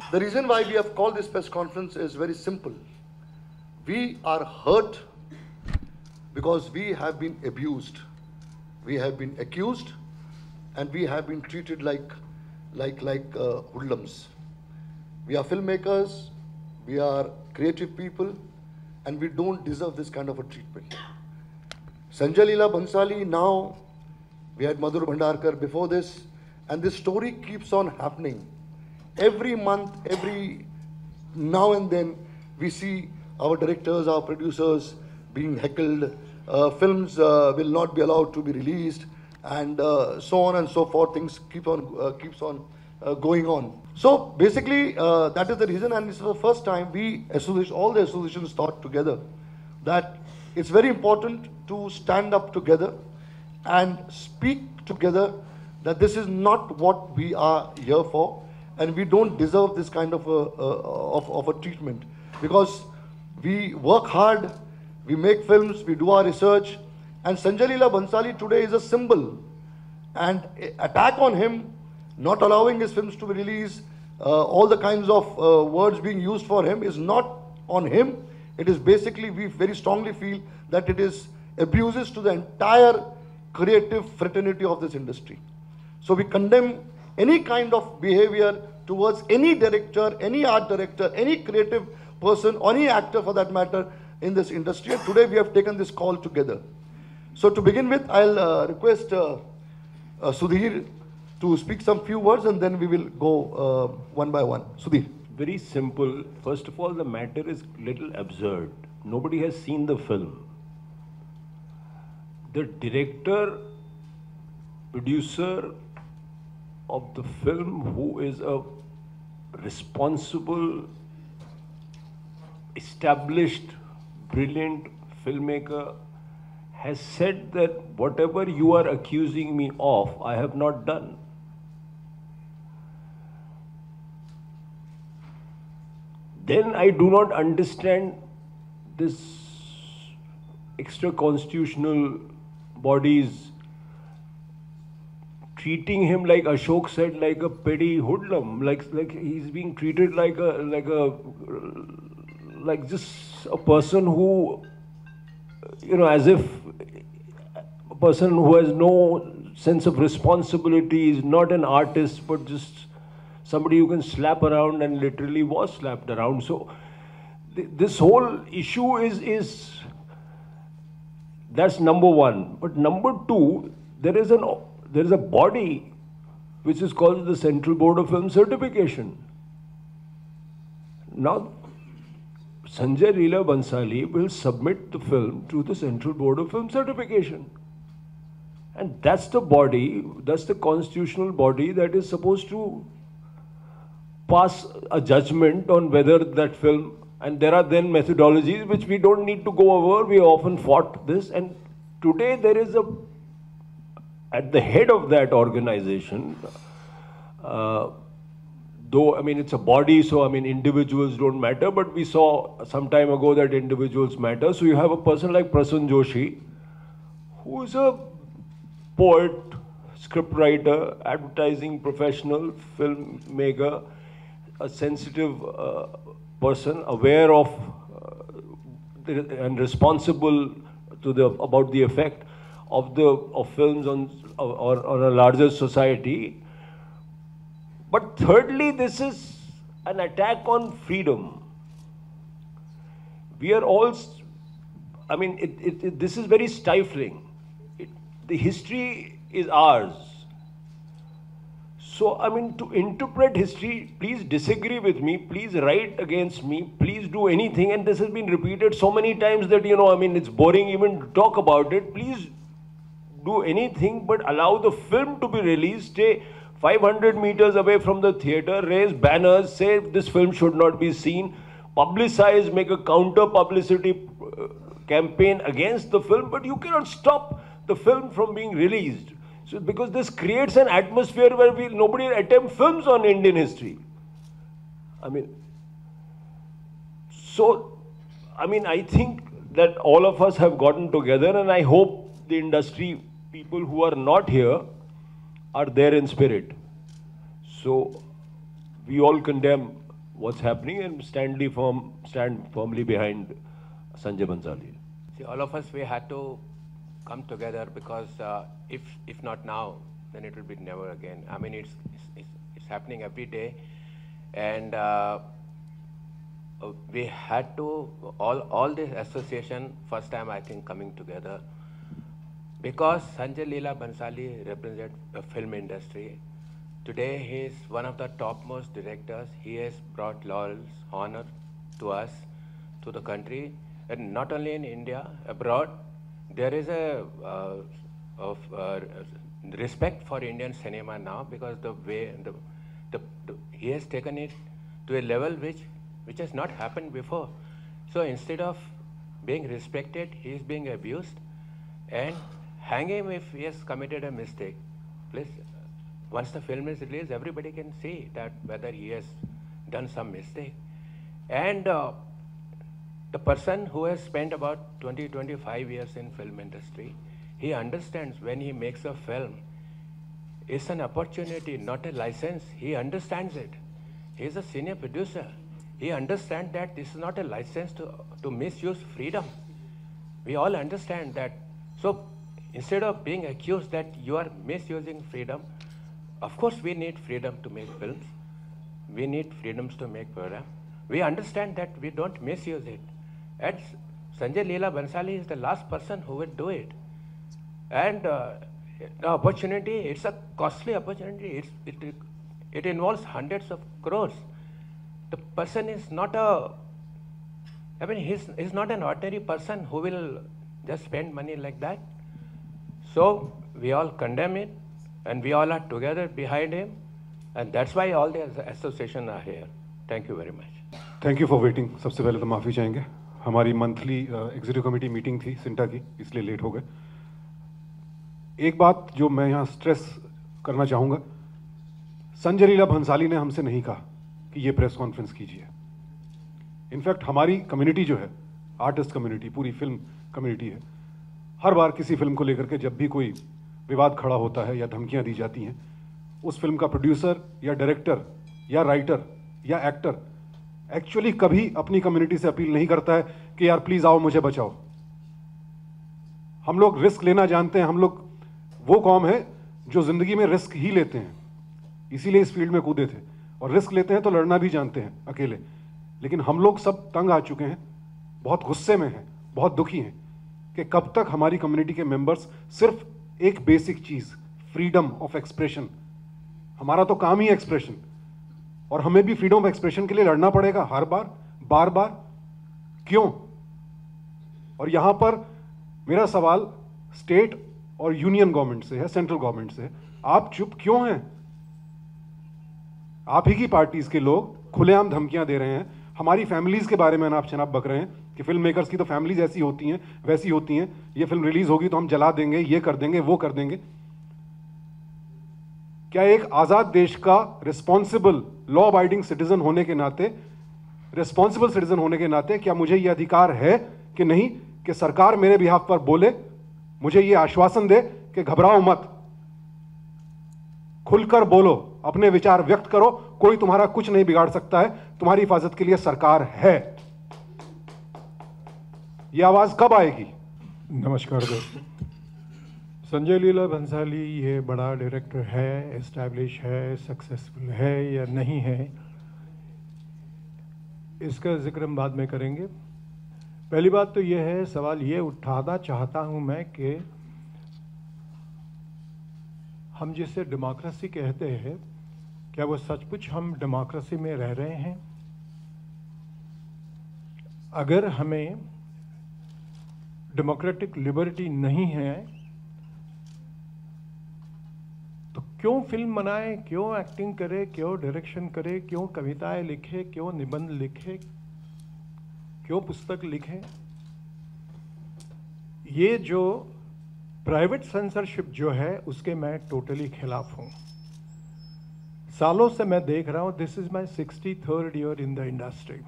The reason why we have called this press conference is very simple. We are hurt because we have been abused, we have been accused, and we have been treated like hoodlums. We are filmmakers, we are creative people, and we don't deserve this kind of a treatment. Sanjay Leela Bhansali, now we had Madhur Bhandarkar before this, and this story keeps on happening. Every month, every now and then, we see our directors, our producers being heckled, films will not be allowed to be released, and so on and so forth. Things keeps on going on. So basically, that is the reason, and this is the first time all the associations thought together that it's very important to stand up together and speak together that this is not what we are here for, and we don't deserve this kind of a treatment, because we work hard, we make films, we do our research, and Sanjay Leela Bhansali today is a symbol, and attack on him, not allowing his films to be released, all the kinds of words being used for him is not on him. It is basically, we very strongly feel that it is abuses to the entire creative fraternity of this industry. So we condemn any kind of behavior towards any director, any art director, any creative person, or any actor for that matter in this industry. And today we have taken this call together. So to begin with, I'll request Sudhir to speak some few words, and then we will go one by one. Sudhir. Very simple. First of all, the matter is little absurd. Nobody has seen the film. The director, producer of the film, who is a responsible, established, brilliant filmmaker, has said that whatever you are accusing me of, I have not done. Then I do not understand this extra-constitutional bodies treating him, like Ashok said, like a petty hoodlum, like he's being treated like just a person who, you know, as if a person who has no sense of responsibility, is not an artist, but just somebody who can slap around, and literally was slapped around. So this whole issue is that's number one. But number two, there is a body which is called the Central Board of Film Certification. Now, Sanjay Leela Bhansali will submit the film to the Central Board of Film Certification. And that's the body, that's the constitutional body that is supposed to pass a judgment on whether that film, and there are then methodologies which we don't need to go over. We often fought this, and today there is at the head of that organization, though, I mean, it's a body, so, I mean, individuals don't matter, but we saw some time ago that individuals matter. So you have a person like Prasanna Joshi, who is a poet, scriptwriter, advertising professional, filmmaker, a sensitive person, aware of and responsible about the effect of films on a larger society. But thirdly, this is an attack on freedom. We are all, I mean, this is very stifling. The history is ours. So, I mean, to interpret history, please disagree with me, please write against me, please do anything. And this has been repeated so many times that, you know, I mean, it's boring even to talk about it. Please do anything, but allow the film to be released. Stay 500 meters away from the theater, raise banners, say this film should not be seen, publicize, make a counter publicity campaign against the film, but you cannot stop the film from being released. So, because this creates an atmosphere where nobody attempt films on Indian history. I mean, so, I mean, I think that all of us have gotten together, and I hope the industry people who are not here are there in spirit. So, we all condemn what's happening and stand firmly behind Sanjay Bhansali. See, all of us, we had to come together because if not now, then it will be never again. I mean, it's happening every day, and we had to all this association first time I think coming together because Sanjay Leela Bhansali represents the film industry. Today he is one of the topmost directors. He has brought laurels, honor to us, to the country, and not only in India, abroad. There is a respect for Indian cinema now because the way he has taken it to a level which has not happened before. So instead of being respected, he is being abused, and hang him if he has committed a mistake. Please, once the film is released, everybody can see that whether he has done some mistake. And the person who has spent about 20-25 years in film industry, he understands when he makes a film, it's an opportunity, not a license. He understands it. He is a senior producer. He understands that this is not a license to misuse freedom. We all understand that. So instead of being accused that you are misusing freedom, of course we need freedom to make films. We need freedoms to make programs. We understand that we don't misuse it. And Sanjay Leela Bhansali is the last person who would do it. And the opportunity, it's a costly opportunity. It involves hundreds of crores. The person is not he's not an ordinary person who will just spend money like that. So we all condemn it, and we all are together behind him, and that's why all the association are here. Thank you very much. Thank you for waiting. सबसे पहले तो माफ़ी चाहेंगे, हमारी monthly executive committee meeting थी सिंटा की, इसलिए late हो गए. एक बात जो मैं यहाँ स्ट्रेस करना चाहूँगा, संजय लीला भंसाली ने हमसे नहीं कहा कि ये प्रेस कॉन्फ्रेंस कीजिए. इनफैक्ट हमारी कम्युनिटी जो है, आर्टिस्ट कम्युनिटी, पूरी फिल्म कम्युनिटी है, हर बार किसी फिल्म को लेकर के जब भी कोई विवाद खड़ा होता है या धमकियाँ दी जाती हैं, उस फिल्म का प्रोड्यूसर या डायरेक्टर या राइटर या एक्टर एक्चुअली कभी अपनी कम्युनिटी से अपील नहीं करता है कि यार प्लीज़ आओ मुझे बचाओ. हम लोग रिस्क लेना जानते हैं. हम लोग वो कौम है जो ज़िंदगी में रिस्क ही लेते हैं, इसीलिए इस फील्ड में कूदे थे, और रिस्क लेते हैं तो लड़ना भी जानते हैं अकेले. लेकिन हम लोग सब तंग आ चुके हैं, बहुत गुस्से में हैं, बहुत दुखी हैं कि कब तक हमारी कम्युनिटी के मेंबर्स सिर्फ एक basic cheese, freedom of expression, हमारा तो काम ही एक्सप्रेशन, और हमें भी फ्रीडम ऑफ एक्सप्रेशन के लिए लड़ना पड़ेगा हर बार, बार बार. क्यों? और यहां पर मेरा सवाल स्टेट और यूनियन गवर्नमेंट से है, सेंट्रल गवर्नमेंट से है. आप चुप क्यों हैं? आप ही की पार्टीज के लोग खुलेआम धमकियां दे रहे हैं. हमारी फैमिलीज के बारे में आप शनाब बक रहे हैं कि फिल्म मेकर्स की तो फैमिलीज ऐसी होती हैं, वैसी होती हैं, ये फिल्म रिलीज होगी तो हम जला देंगे, ये कर देंगे, वो कर देंगे. क्या एक आजाद देश का रिस्पॉन्सिबल लॉ अबाइडिंग सिटीजन होने के नाते, रिस्पॉन्सिबल सिटीजन होने के नाते, क्या मुझे यह अधिकार है कि नहीं कि सरकार मेरे बिहाफ पर बोले, मुझे यह आश्वासन दे कि घबराओ मत, खुलकर बोलो, अपने विचार व्यक्त करो, कोई तुम्हारा कुछ नहीं बिगाड़ सकता है, तुम्हारी हिफाजत के लिए सरकार है. यह आवाज कब आएगी? नमस्कार दोस्तों. संजय लीला भंसाली ये बड़ा डायरेक्टर है, एस्टैब्लिश है, सक्सेसफुल है या नहीं है, इसका जिक्र हम बाद में करेंगे. पहली बात तो ये है, सवाल ये उठाना चाहता हूँ मैं कि हम जिसे डेमोक्रेसी कहते हैं, क्या वो सचमुच हम डेमोक्रेसी में रह रहे हैं? अगर हमें डेमोक्रेटिक लिबर्टी नहीं है तो क्यों फिल्म बनाए, क्यों एक्टिंग करे, क्यों डायरेक्शन करे, क्यों कविताएं लिखे, क्यों निबंध लिखे, क्यों पुस्तक लिखे? ये जो प्राइवेट सेंसरशिप जो है उसके मैं टोटली खिलाफ हूँ. सालों से मैं देख रहा हूँ, this is my 63rd year in the industry.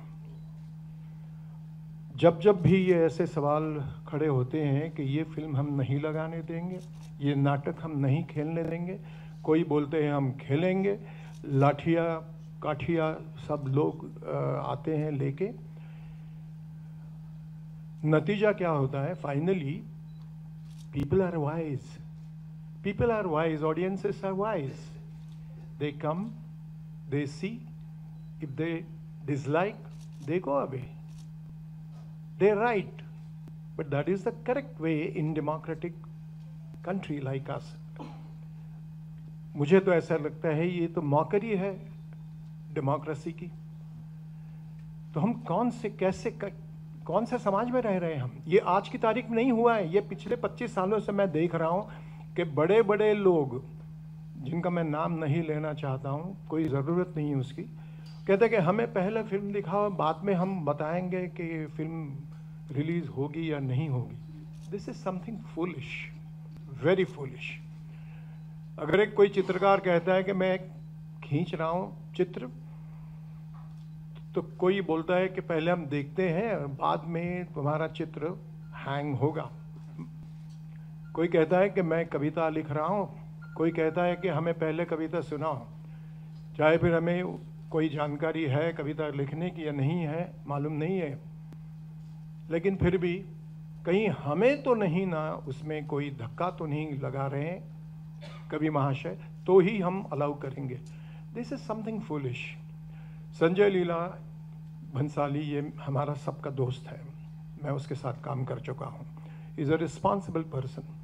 जब जब भी ये ऐसे सवाल खड़े होते हैं कि ये फिल्म हम नहीं लगाने देंगे, ये नाटक हम नहीं खेलने देंगे, कोई बोलते हैं हम खेलेंगे, लाठियाँ काठिया सब लोग आते हैं लेके। नतीजा क्या होता है? Finally people are wise, audiences are wise, they come, they see, if they dislike they go away, they right, but that is the correct way in democratic country like us. मुझे तो ऐसा लगता है ये तो मौकरी है डेमोक्रेसी की। तो हम कौन से समाज में रह रहे हैं हम? ये आज की तारीख में नहीं हुआ है, ये पिछले 25 सालों से मैं देख रहा हूं कि बड़े बड़े लोग, जिनका मैं नाम नहीं लेना चाहता हूं, कोई ज़रूरत नहीं है उसकी, कहते हैं कि हमें पहले फिल्म दिखाओ, बाद में हम बताएंगे कि फिल्म रिलीज होगी या नहीं होगी। This is something foolish, very foolish. अगर एक कोई चित्रकार कहता है कि मैं खींच रहा हूं चित्र, तो कोई बोलता है कि पहले हम देखते हैं, बाद में तुम्हारा चित्र हैंग होगा। कोई कहता है कि मैं कविता लिख रहा हूं, कोई कहता है कि हमें पहले कविता सुनाओ, चाहे फिर हमें कोई जानकारी है कविता लिखने की या नहीं है मालूम नहीं है, लेकिन फिर भी कहीं हमें तो नहीं ना उसमें कोई धक्का तो नहीं लगा रहे हैं कवि महाशय, तो ही हम अलाउ करेंगे। This is something foolish. Sanjay Leela Bhansali ये हमारा सबका दोस्त है, मैं उसके साथ काम कर चुका हूँ। Is a responsible person.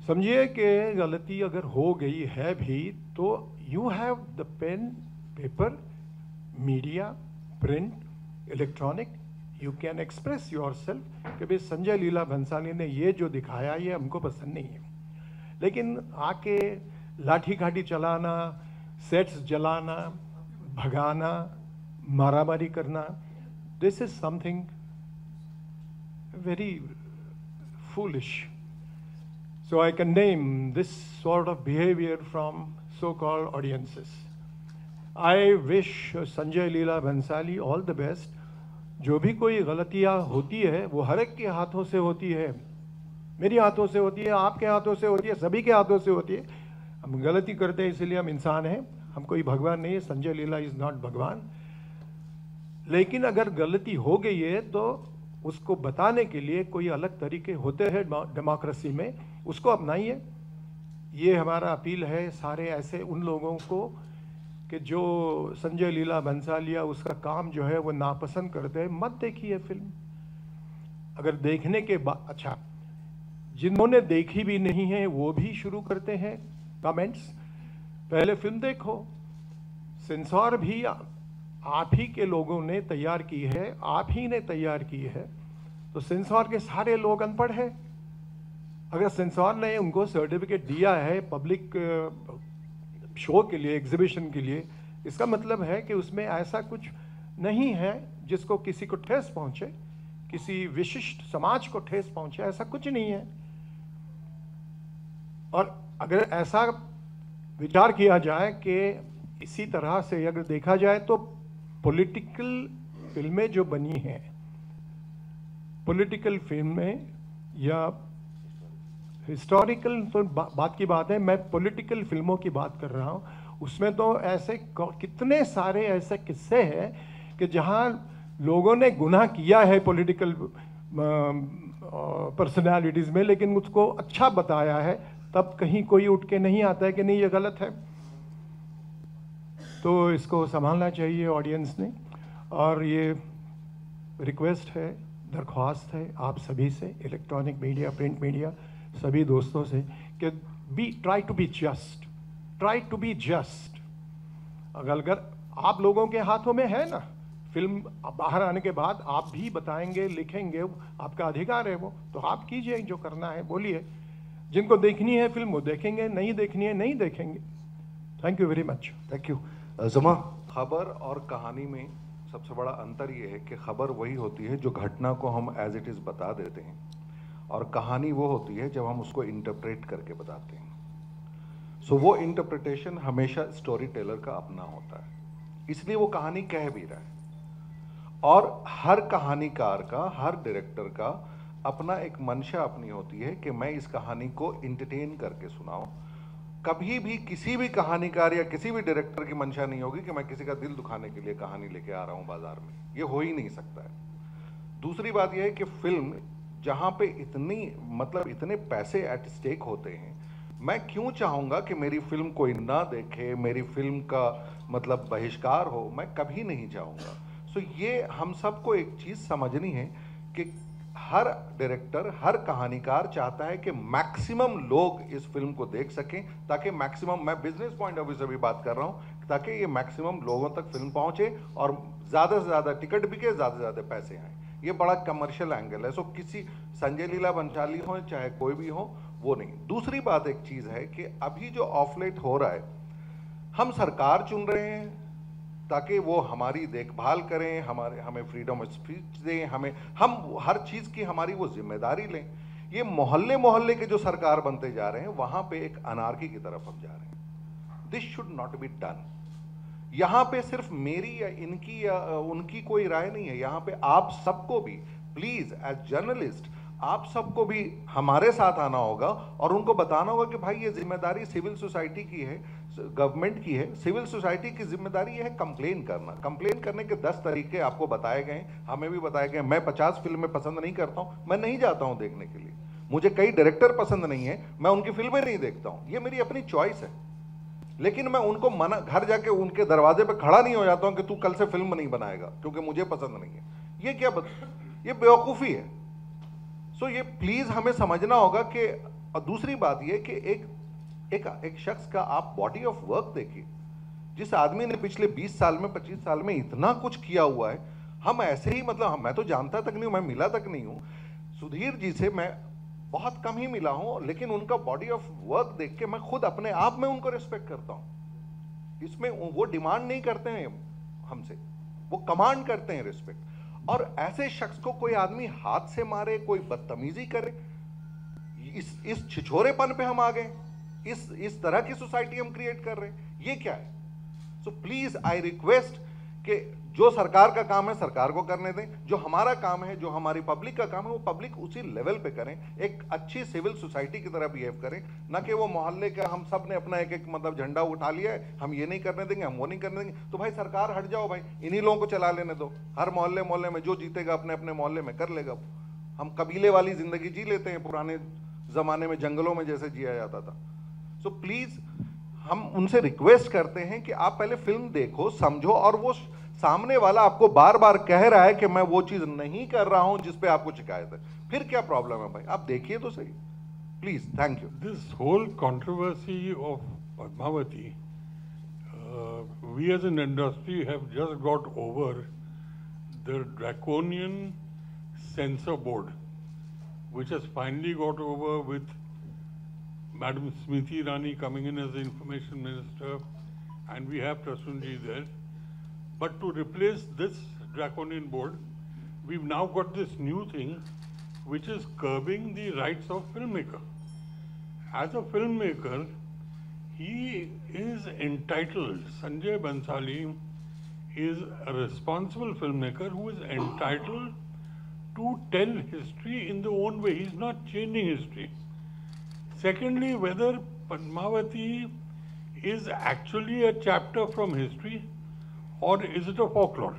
समझिए कि गलती अगर हो गई है भी तो you have the pen, paper, media, print, electronic, you can express yourself कि भाई संजय लीला भंसाली ने ये जो दिखाया ये हमको पसंद नहीं है। लेकिन आके लाठी घाटी चलाना, सेट्स जलाना, भगाना, मारामारी करना, this is something very foolish. So I condemn this sort of behavior from so-called audiences. I wish Sanjay Leela Bhansali all the best. जो भी कोई गलतियाँ होती है वो हर एक के हाथों से होती है, मेरी हाथों से होती है, आपके हाथों से होती है, सभी के हाथों से होती है। हम गलती करते हैं इसलिए हम इंसान हैं, हम कोई भगवान नहीं है। संजय लीला इज नॉट भगवान। लेकिन अगर गलती हो गई है तो उसको बताने के लिए कोई अलग तरीके होते हैं डेमोक्रेसी में, उसको अपनाइए। ये हमारा अपील है सारे ऐसे उन लोगों को कि जो संजय लीला भंसाली उसका काम जो है वो नापसंद करते हैं, मत देखिए फिल्म। अगर देखने के बाद, अच्छा जिन्होंने देखी भी नहीं है वो भी शुरू करते हैं कमेंट्स, पहले फिल्म देखो। सेंसर भी आप ही के लोगों ने तैयार की है, आप ही ने तैयार की है, तो सेंसर के सारे लोग अनपढ़ हैं। अगर सेंसर ने उनको सर्टिफिकेट दिया है पब्लिक शो के लिए, एग्जीबिशन के लिए, इसका मतलब है कि उसमें ऐसा कुछ नहीं है जिसको किसी को ठेस पहुंचे, किसी विशिष्ट समाज को ठेस पहुंचे, ऐसा कुछ नहीं है। और अगर ऐसा विचार किया जाए कि इसी तरह से अगर देखा जाए तो पॉलिटिकल फिल्में जो बनी हैं, पॉलिटिकल फिल्में या हिस्टोरिकल तो बात की बात है, मैं पॉलिटिकल फिल्मों की बात कर रहा हूँ। उसमें तो ऐसे कितने सारे ऐसे किस्से हैं कि जहाँ लोगों ने गुनाह किया है पॉलिटिकल पर्सनालिटीज़ में, लेकिन उसको अच्छा बताया है, तब कहीं कोई उठ के नहीं आता है कि नहीं ये गलत है। तो इसको संभालना चाहिए ऑडियंस ने। और ये रिक्वेस्ट है, दरख्वास्त है आप सभी से, इलेक्ट्रॉनिक मीडिया, प्रिंट मीडिया, सभी दोस्तों से कि try to be just, try to be just. अगर आप लोगों के हाथों में है ना, फिल्म बाहर आने के बाद आप भी बताएंगे, लिखेंगे, आपका अधिकार है वो, तो आप कीजिए, जो करना है बोलिए। जिनको देखनी है फिल्म वो देखेंगे, नहीं देखनी है नहीं देखेंगे। Thank you very much. Thank you. जमा, खबर और कहानी में सबसे बड़ा अंतर ये है कि खबर वही होती है जो घटना को हम एज इट इज़ बता देते हैं, और कहानी वो होती है जब हम उसको इंटरप्रेट करके बताते हैं। सो वो इंटरप्रिटेशन हमेशा स्टोरी टेलर का अपना होता है, इसलिए वो कहानी कह भी रहा है। और हर कहानीकार का, हर डायरेक्टर का अपना एक मंशा अपनी होती है कि मैं इस कहानी को इंटरटेन करके सुनाऊं, कभी भी किसी भी कहानीकार या किसी भी डायरेक्टर की मंशा नहीं होगी कि मैं किसी का दिल दुखाने के लिए कहानी लेके आ रहा हूं बाजार में, ये हो ही नहीं सकता है। दूसरी बात यह है कि फिल्म जहां पे इतने पैसे एट स्टेक होते हैं, मैं क्यों चाहूंगा कि मेरी फिल्म कोई ना देखे, मेरी फिल्म का बहिष्कार हो, मैं कभी नहीं चाहूंगा। सो ये हम सबको एक चीज समझनी है कि हर डायरेक्टर, हर कहानीकार चाहता है कि मैक्सिमम लोग इस फिल्म को देख सकें, ताकि मैक्सिमम, मैं बिजनेस पॉइंट ऑफ व्यू से भी बात कर रहा हूं, ताकि ये मैक्सिमम लोगों तक फिल्म पहुंचे और ज्यादा से ज्यादा टिकट बिके, ज्यादा से ज्यादा पैसे आए। ये बड़ा कमर्शियल एंगल है। सो किसी संजय लीला भंसाली हो चाहे कोई भी हो, वो नहीं। दूसरी बात एक चीज है कि अभी जो ऑफलेट हो रहा है, हम सरकार चुन रहे हैं ताकि वो हमारी देखभाल करें, हमें फ्रीडम ऑफ स्पीच दें, हम हर चीज की हमारी वो जिम्मेदारी लें। ये मोहल्ले मोहल्ले के जो सरकार बनते जा रहे हैं, वहां पे एक अनार्की की तरफ हम जा रहे हैं। This should not be done. यहां पे सिर्फ मेरी या इनकी या उनकी कोई राय नहीं है, यहां पे आप सबको भी प्लीज एज जर्नलिस्ट आप सबको भी हमारे साथ आना होगा और उनको बताना होगा कि भाई ये जिम्मेदारी सिविल सोसाइटी की है, गवर्नमेंट की है। सिविल सोसाइटी की जिम्मेदारी ये है कंप्लेन करना। कंप्लेन करने के 10 तरीके आपको बताए गए, हमें भी बताए गए। मैं 50 फिल्में पसंद नहीं करता हूं, मैं नहीं जाता हूं देखने के लिए। मुझे कई डायरेक्टर पसंद नहीं है, मैं उनकी फिल्में नहीं देखता हूं, ये मेरी अपनी चॉइस है। लेकिन मैं उनको मना, घर जाके उनके दरवाजे पे खड़ा नहीं हो जाता हूं कि तू कल से फिल्म नहीं बनाएगा क्योंकि मुझे पसंद नहीं है। ये क्या ये बेवकूफी है। सो ये प्लीज हमें समझना होगा कि, और दूसरी बात ये कि एक शख्स का आप बॉडी ऑफ वर्क देखिए। जिस आदमी ने पिछले 20 साल में 25 साल में इतना कुछ किया हुआ है, हम ऐसे ही मैं तो जानता तक नहीं हूं, मैं मिला तक नहीं हूं। सुधीर जी से मैं बहुत कम ही मिला हूं, लेकिन उनका बॉडी ऑफ वर्क देख के मैं खुद अपने आप में उनको रिस्पेक्ट करता हूं। इसमें वो डिमांड नहीं करते हैं हमसे, वो कमांड करते हैं रिस्पेक्ट। और ऐसे शख्स को कोई आदमी हाथ से मारे, कोई बदतमीजी करे, इस छिछोरेपन पे हम आ गए। इस तरह की सोसाइटी हम क्रिएट कर रहे हैं, ये क्या है? सो प्लीज आई रिक्वेस्ट कि जो सरकार का काम है सरकार को करने दें, जो हमारा काम है, जो हमारी पब्लिक का काम है, वो पब्लिक उसी लेवल पे करें। एक अच्छी सिविल सोसाइटी की तरह बिहेव करें, ना कि वो मोहल्ले का हम सब ने अपना एक झंडा उठा लिया है, हम ये नहीं करने देंगे, हम वो नहीं करने देंगे। तो भाई सरकार हट जाओ, भाई इन्हीं लोगों को चला लेने दो। हर मोहल्ले मोहल्ले में जो जीतेगा अपने अपने मोहल्ले में कर लेगा। हम कबीले वाली जिंदगी जी लेते हैं, पुराने जमाने में जंगलों में जैसे जिया जाता था। सो प्लीज हम उनसे रिक्वेस्ट करते हैं कि आप पहले फिल्म देखो, समझो, और वो सामने वाला आपको बार बार कह रहा है कि मैं वो चीज नहीं कर रहा हूं जिस पे आपको शिकायत है, फिर क्या प्रॉब्लम है भाई? आप देखिए तो सही, please. Thank you. This whole controversy of Padmavati, we as an industry have just got over the draconian censor board, which has finally got over with Madam Smriti Irani coming in as the information minister, and we have Prasunji there. But to replace this draconian board, we've now got this new thing which is curbing the rights of filmmaker. As a filmmaker, he is entitled, Sanjay Bhansali is a responsible filmmaker who is entitled to tell history in their own way. He's not changing history. Secondly, whether Padmavati is actually a chapter from history or is it a folklore?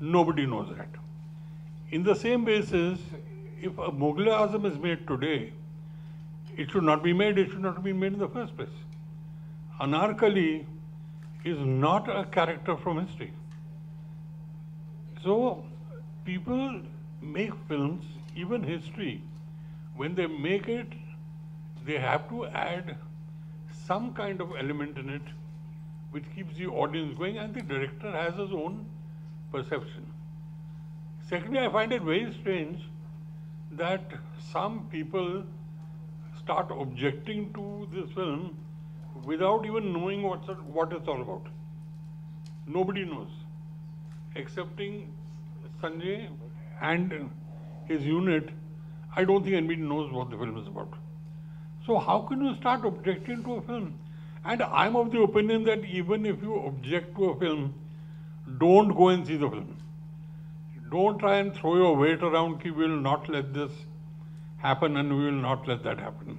Nobody knows that. In the same basis, if a Mughal Azam is made today, it should not be made, it should not be made in the first place. Anarkali is not a character from history. So, people make films, even history, when they make it, they have to add some kind of element in it which keeps the audience going, and the director has his own perception. Secondly, I find it very strange that some people start objecting to this film without even knowing what it's all about. Nobody knows, excepting Sanjay and his unit. I don't think anybody knows what the film is about. So how can you start objecting to a film? And I'm of the opinion that even if you object to a film, don't go and see the film. Don't try and throw your weight around, we will not let this happen and we will not let that happen.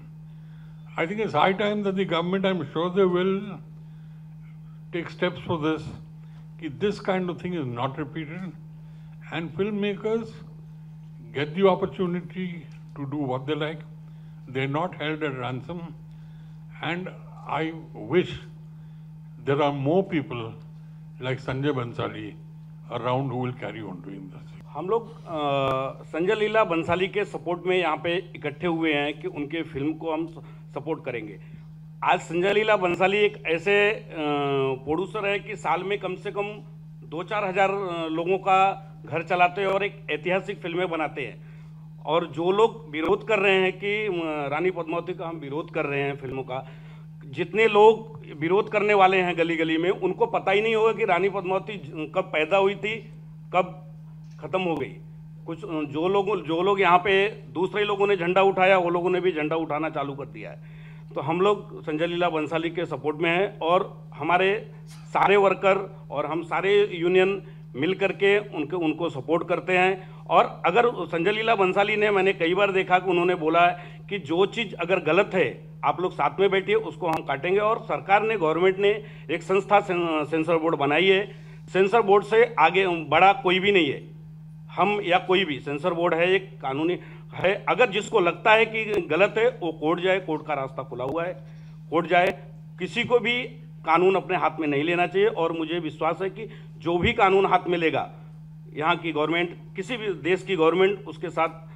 I think it's high time that the government, I'm sure they will take steps for this, that this kind of thing is not repeated, and filmmakers get the opportunity to do what they like. They're not held at ransom, and I wish there are more people like Sanjay Bansali around who will carry on doing this. हम लोग संजय लीला बंसाली के support में यहाँ पे इकट्ठे हुए हैं कि उनके फिल्म को हम सपोर्ट करेंगे। आज संजय लीला बंसाली एक ऐसे प्रोड्यूसर है कि साल में कम से कम 2-4 हज़ार लोगों का घर चलाते हैं और एक ऐतिहासिक फिल्में बनाते हैं। और जो लोग विरोध कर रहे हैं कि रानी पद्मावती का हम विरोध कर रहे हैं फिल्मों का, जितने लोग विरोध करने वाले हैं गली गली में, उनको पता ही नहीं होगा कि रानी पद्मावती कब पैदा हुई थी, कब ख़त्म हो गई। कुछ जो लोग यहाँ पे दूसरे लोगों ने झंडा उठाया, वो लोगों ने भी झंडा उठाना चालू कर दिया है। तो हम लोग संजय लीला बंसाली के सपोर्ट में हैं और हमारे सारे वर्कर और हम सारे यूनियन मिल करके उनको सपोर्ट करते हैं। और अगर संजय लीला बंसाली ने, मैंने कई बार देखा कि उन्होंने बोला है कि जो चीज़ अगर गलत है आप लोग साथ में बैठिए, उसको हम काटेंगे। और सरकार ने, गवर्नमेंट ने एक संस्था सेंसर बोर्ड बनाई है। सेंसर बोर्ड से आगे बड़ा कोई भी नहीं है, हम या कोई भी। सेंसर बोर्ड है, एक कानूनी है। अगर जिसको लगता है कि गलत है वो कोर्ट जाए, कोर्ट का रास्ता खुला हुआ है, कोर्ट जाए। किसी को भी कानून अपने हाथ में नहीं लेना चाहिए। और मुझे विश्वास है कि जो भी कानून हाथ में लेगा, यहाँ की गवर्नमेंट, किसी भी देश की गवर्नमेंट उसके साथ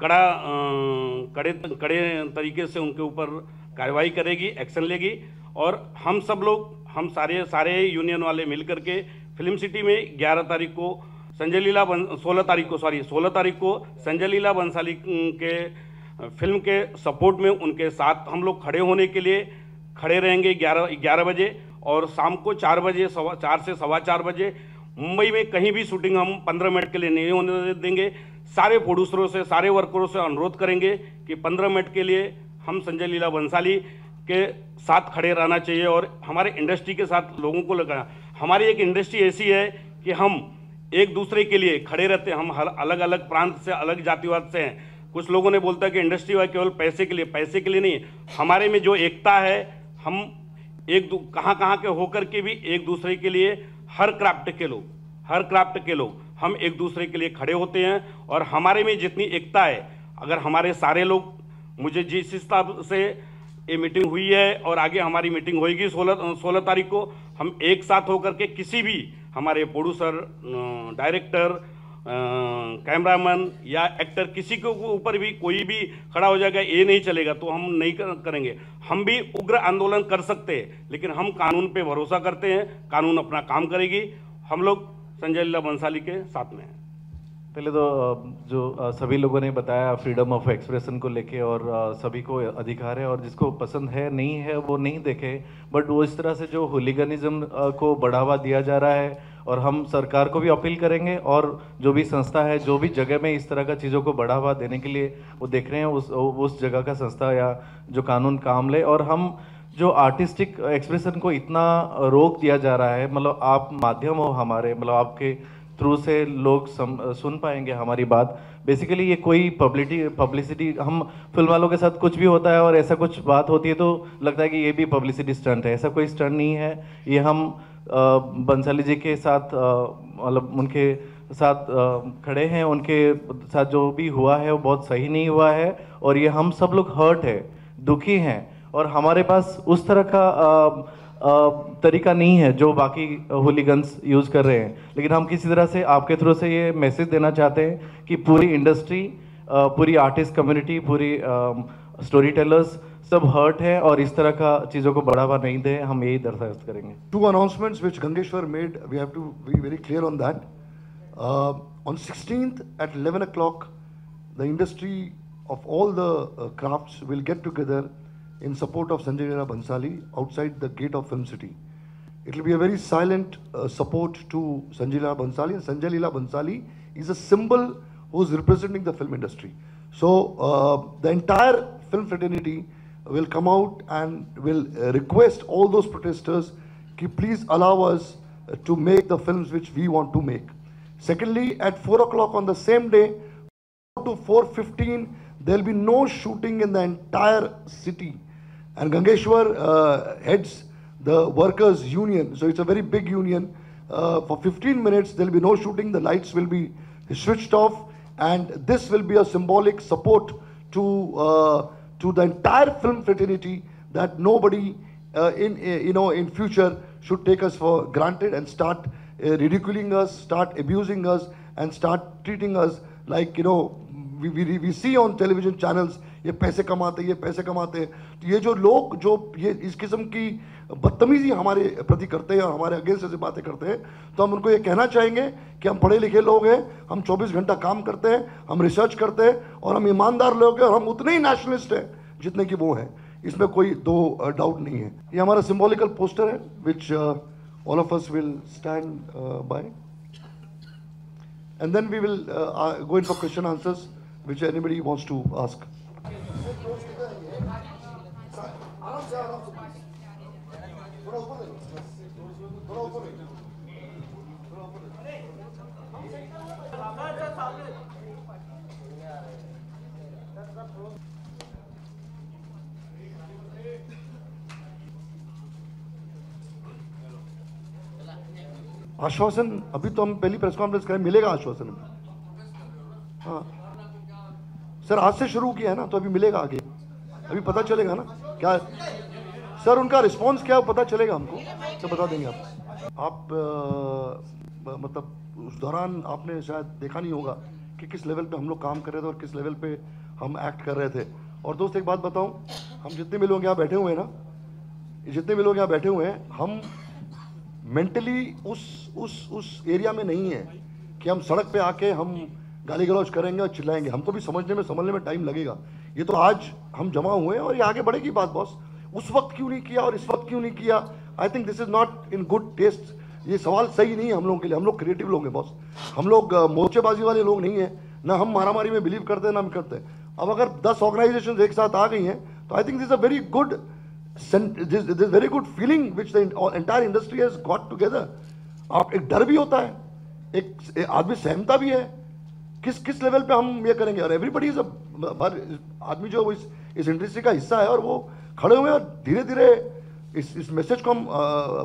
कड़े तरीके से उनके ऊपर कार्रवाई करेगी, एक्शन लेगी। और हम सब लोग, हम सारे यूनियन वाले मिल करके फिल्म सिटी में 11 तारीख को 16 तारीख को संजय लीला बंसाली के फिल्म के सपोर्ट में उनके साथ हम लोग खड़े होने के लिए खड़े रहेंगे 11 बजे। और शाम को 4 बजे, 4 से 4:15 बजे मुंबई में कहीं भी शूटिंग हम 15 मिनट के लिए नहीं होने देंगे। सारे प्रोड्यूसरों से, सारे वर्करों से अनुरोध करेंगे कि 15 मिनट के लिए हम संजय लीला बंसाली के साथ खड़े रहना चाहिए। और हमारे इंडस्ट्री के साथ लोगों को लगा, हमारी एक इंडस्ट्री ऐसी है कि हम एक दूसरे के लिए खड़े रहते हैं। हम अलग अलग प्रांत से, अलग जातिवाद से हैं। कुछ लोगों ने बोलता है कि इंडस्ट्री वाले केवल पैसे के लिए नहीं। हमारे में जो एकता है, हम कहाँ के होकर के भी एक दूसरे के लिए, हर क्राफ्ट के लोग हम एक दूसरे के लिए खड़े होते हैं। और हमारे में जितनी एकता है, अगर हमारे सारे लोग, मुझे जिस हिसाब से ये मीटिंग हुई है और आगे हमारी मीटिंग होगी 16 तारीख को, हम एक साथ होकर के किसी भी हमारे प्रोड्यूसर, डायरेक्टर, कैमरामैन या एक्टर, किसी के ऊपर भी कोई भी खड़ा हो जाएगा, ये नहीं चलेगा तो हम नहीं करेंगे। हम भी उग्र आंदोलन कर सकते हैं, लेकिन हम कानून पे भरोसा करते हैं, कानून अपना काम करेगी। हम लोग संजय लीला बंसाली के साथ में हैं। पहले तो जो सभी लोगों ने बताया फ्रीडम ऑफ एक्सप्रेशन को लेके, और सभी को अधिकार है, और जिसको पसंद है नहीं है वो नहीं देखे। बट वो इस तरह से जो हुलिगनिज्म को बढ़ावा दिया जा रहा है, और हम सरकार को भी अपील करेंगे, और जो भी संस्था है, जो भी जगह में इस तरह का चीज़ों को बढ़ावा देने के लिए वो देख रहे हैं, उस जगह का संस्था या जो कानून काम ले। और हम जो आर्टिस्टिक एक्सप्रेशन को इतना रोक दिया जा रहा है, मतलब आप माध्यम हो हमारे, मतलब आपके थ्रू से लोग सुन पाएंगे हमारी बात। बेसिकली ये कोई पब्लिसिटी, हम फिल्म वालों के साथ कुछ भी होता है और ऐसा कुछ बात होती है तो लगता है कि ये भी पब्लिसिटी स्टंट है। ऐसा कोई स्टंट नहीं है। ये हम बंसाली जी के साथ, मतलब उनके साथ खड़े हैं। उनके साथ जो भी हुआ है वो बहुत सही नहीं हुआ है, और ये हम सब लोग हर्ट है, दुखी हैं। और हमारे पास उस तरह का तरीका नहीं है जो बाकी हुलिगन्स यूज़ कर रहे हैं। लेकिन हम किसी तरह से आपके थ्रू से ये मैसेज देना चाहते हैं कि पूरी इंडस्ट्री, पूरी आर्टिस्ट कम्युनिटी, पूरी स्टोरी टेलर्स सब हर्ट है, और इस तरह का चीज़ों को बढ़ावा नहीं दे। हम यही दरख्वास्त करेंगे। 2 announcements which Gangeshwar made, we have to be very clear on that. On 16th at 11 o'clock, the industry of all the crafts will get together in support of Sanjay Leela Bhansali outside the gate of Film City. It will be a very silent support to Sanjay Leela Bhansali, and Sanjay Leela Bhansali is a symbol who is representing the film industry. So the entire film fraternity will come out and will request all those protesters to please allow us to make the films which we want to make. Secondly, at 4 o'clock on the same day, to 4:15, there'll be no shooting in the entire city. And Gangeshwar heads the workers' union, so it's a very big union. For 15 minutes, there'll be no shooting, the lights will be switched off, and this will be a symbolic support to the entire film fraternity, that nobody in future should take us for granted and start ridiculing us, start abusing us, and start treating us like, we see on television channels, ये पैसे कमाते, तो ये जो लोग जो ये इस किस्म की बदतमीजी हमारे प्रति करते हैं और हमारे अगेंस्ट ऐसी बातें करते हैं, तो हम उनको ये कहना चाहेंगे कि हम पढ़े लिखे लोग हैं, हम 24 घंटा काम करते हैं, हम रिसर्च करते हैं, और हम ईमानदार लोग हैं, और हम उतने ही नेशनलिस्ट हैं जितने कि वो हैं, इसमें कोई दो डाउट नहीं है. ये हमारा सिंबॉलिकल पोस्टर है, which all of us will stand by, and then we will go in for question answers which anybody wants to ask. आश्वासन अभी तो हम पहली प्रेस कॉन्फ्रेंस करें, मिलेगा आश्वासन. हाँ सर, आज से शुरू किया है ना, तो अभी मिलेगा आगे, अभी पता चलेगा ना क्या सर उनका रिस्पांस क्या है, पता चलेगा हमको, तो बता देंगे आप मतलब उस दौरान आपने शायद देखा नहीं होगा कि किस लेवल पे हम लोग काम कर रहे थे और किस लेवल पे हम एक्ट कर रहे थे. और दोस्त एक बात बताऊं, हम जितने भी लोग यहाँ बैठे हुए हैं ना, जितने भी लोग यहाँ बैठे हुए हैं, हम मेंटली उस एरिया में नहीं है कि हम सड़क पे आके हम गाली गलौज करेंगे और चिल्लाएंगे. हमको भी समझने में टाइम लगेगा. ये तो आज हम जमा हुए हैं और ये आगे बढ़ेगी बात. बॉस उस वक्त क्यों नहीं किया और इस वक्त क्यों नहीं किया, I think this is not in good taste. ये सवाल सही नहीं है हम लोगों के लिए. हम लोग क्रिएटिव लोग हैं बॉस, हम लोग मोर्चेबाजी वाले लोग नहीं हैं, ना हम मारामारी में बिलीव करते हैं ना हम करते हैं. अब अगर 10 ऑर्गेनाइजेशन एक साथ आ गई हैं, तो आई think this a very good very good feeling which the entire industry has got together. आप एक डर भी होता है, एक आदमी सहमता भी है किस लेवल पे हम ये करेंगे. और एवरीबडी इज आदमी जो इस इंडस्ट्री का हिस्सा है, और वो खड़े हुए और धीरे धीरे इस मैसेज को हम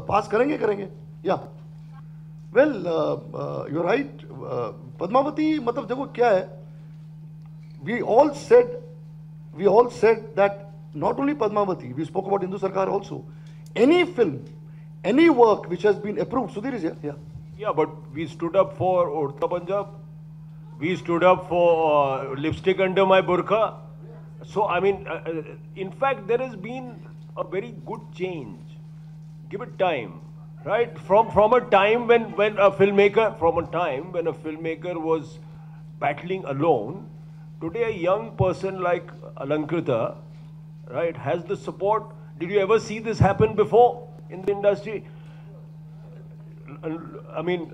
पास करेंगे. या well you are right Padmavati, मतलब देखो क्या है, we all said that not only Padmavati, we spoke about Hindu Sarkar also. Any film, any work which has been approved, Sudhir is here. Yeah, but we stood up for Urta Punjab. We stood up for lipstick under my burqa. So, I mean, in fact, there has been a very good change. Give it time, right? From a time when a filmmaker was battling alone, today a young person like Alankrita, right, has the support. Did you ever see this happen before in the industry? I mean,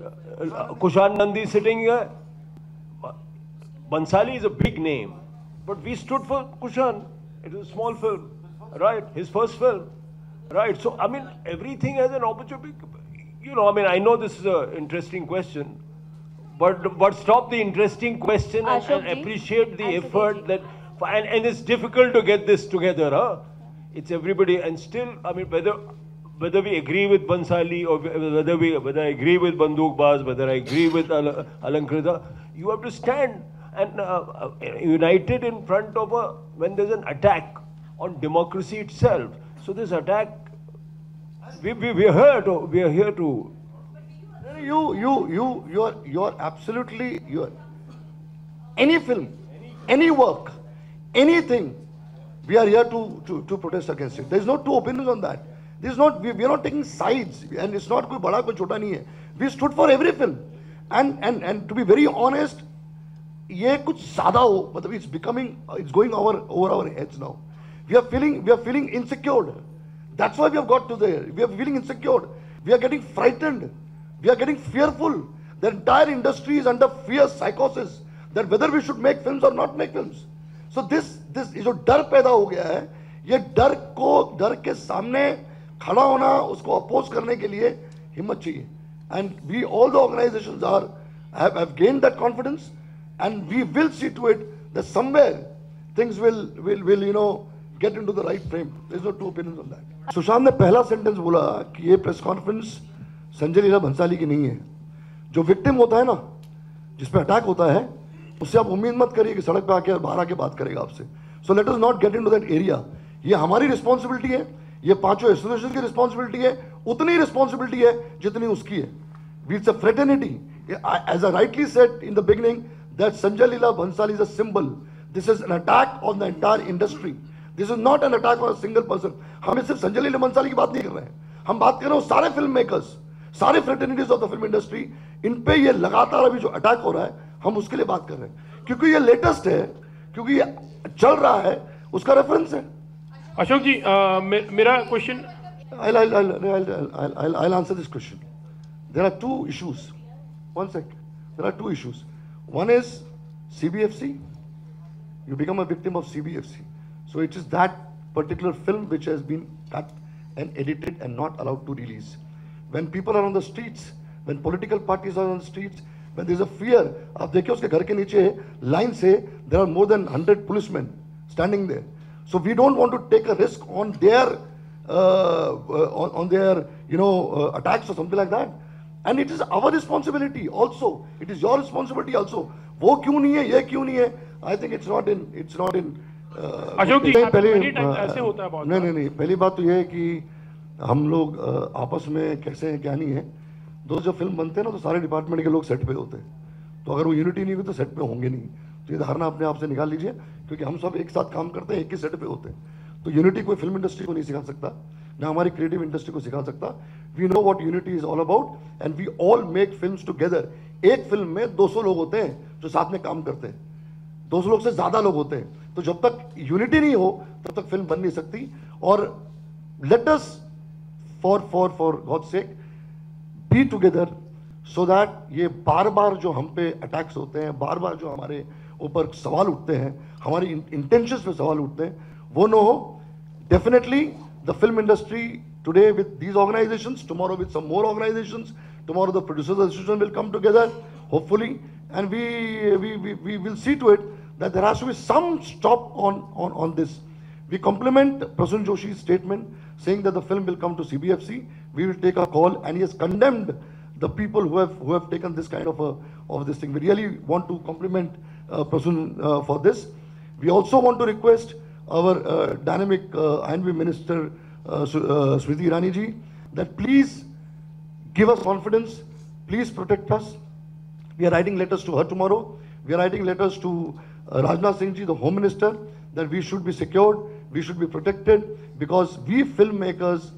Kushan Nandi sitting here. Bansali is a big name, but we stood for Kushan. It was a small film, right? His first film, right? So, I mean, everything has an opportunity. I mean, I know this is an interesting question, but stop the interesting question and appreciate the effort that. And it's difficult to get this together, huh? It's everybody, and still, I mean, whether we agree with Bansali or whether I agree with Bandukbaz, whether I agree with Alankrita, you have to stand and united in front of when there's an attack on democracy itself. So this attack, we are here to. You are absolutely any film, any work, anything, we are here to protest against it. There is no two opinions on that. This is not, we are not taking sides, and it's not koi bada koi chota nahi hai. We stood for every film, and to be very honest, ये कुछ ज़्यादा हो, मतलब it's going over our heads now. We are feeling insecure. That's why we have got to there. We are feeling insecure. We are getting frightened. We are getting fearful. The entire industry is under fear psychosis that whether we should make films or not make films. So this जो डर पैदा हो गया है, ये डर के सामने खड़ा होना, उसको अपोज करने के लिए हिम्मत चाहिए. And we, all the organizations have gained that confidence, and we will see to it that somewhere things will you know get into the right frame. There's no two opinions on that. Sushant ने पहला sentence बोला कि ये press conference Sanjay Leela Bhansali की नहीं है. जो victim होता है ना, जिसपे अटैक होता है, उससे आप उम्मीद मत करिए कि सड़क पे आके बाहर आके बात करेगा आपसे. So let us not get into that area. ये हमारी रिस्पॉन्सिबिलिटी है, ये पांचों एसोसिएशन की रिस्पॉन्सिबिलिटी है, उतनी रिस्पॉन्सिबिलिटी है जितनी उसकी है. It's a fraternity. As I rightly said in the beginning, that Sanjay Leela Bhansali is a symbol. This is an attack on the entire industry. This is not an attack on a single person. हम सिर्फ संजय लीला भंसाली की बात नहीं कर रहे हैं, हम बात कर रहे हैं सारे फिल्म मेकर्स, सारे फ्रेटर्निटीज ऑफ द फिल्म इंडस्ट्री. इन पे ये लगातार अभी जो अटैक हो रहा है, हम उसके लिए बात कर रहे हैं, क्योंकि ये लेटेस्ट है, क्योंकि ये चल रहा है, उसका रेफरेंस है. अशोक जी, मेरा question, I'll answer this question. There are two issues. One sec. There are two issues. One is CBFC. You become a victim of CBFC. So it is that particular film which has been cut and edited and not allowed to release. When people are on the streets, when political parties are on the streets, when there is a fear, आप देखिए उसके घर के नीचे line से there are more than 100 policemen standing there. So we don't want to take a risk on their attacks or something like that. And it is our responsibility also. It is your responsibility also. वो क्यों नहीं है, ये क्यों नहीं है? I think it's not in. Ashok जी, ऐसे होता है बहुत. नहीं. पहली बात तो ये है कि हम लोग आपस में कैसे हैं क्या नहीं है. दोस्त जब फिल्म बनते हैं ना तो सारे डिपार्टमेंट के लोग सेट पे होते हैं. तो अगर वो यूनिटी नहीं हुई तो सेट पे होंगे नहीं. तो ये धारणा अपने आप से निकाल लीजिए, क्योंकि हम सब एक साथ काम करते हैं, एक ही सेट पे होते हैं. तो यूनिटी कोई फिल्म इंडस्ट्री को नहीं सिखा सकता, ना हमारी क्रिएटिव इंडस्ट्री को सिखा सकता. We know what unity is all about and we all make films together. एक फिल्म में 200 लोग होते हैं जो साथ में काम करते हैं, 200 लोग से ज्यादा लोग होते हैं. तो जब तक यूनिटी नहीं हो तब तक फिल्म बन नहीं सकती. और let us for God sake be together, so that ये बार बार जो हम पे अटैक्स होते हैं, बार बार जो हमारे ऊपर सवाल उठते हैं, हमारी इंटेंशंस पे सवाल उठते हैं, वो न हो. Definitely, the film industry today with these organizations, tomorrow with some more organizations, tomorrow the producers association will come together, hopefully, and we will see to it that there has to be some stop on this. We compliment Prasun Joshi's statement saying that the film will come to CBFC. We will take a call, and he has condemned the people who have taken this kind of this thing. We really want to compliment Prasun for this. We also want to request our dynamic INB Minister Smriti Irani ji that please give us confidence, please protect us. We are writing letters to her tomorrow. We are writing letters to Rajnath Singh ji, the Home Minister, that we should be secured, we should be protected, because we filmmakers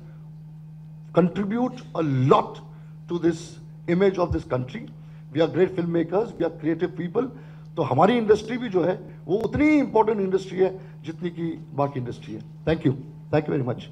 contribute a lot to this image of this country. We are great filmmakers, we are creative people. तो हमारी industry भी जो है वो उतनी important industry है जितनी की बाकी इंडस्ट्री है. Thank you very much.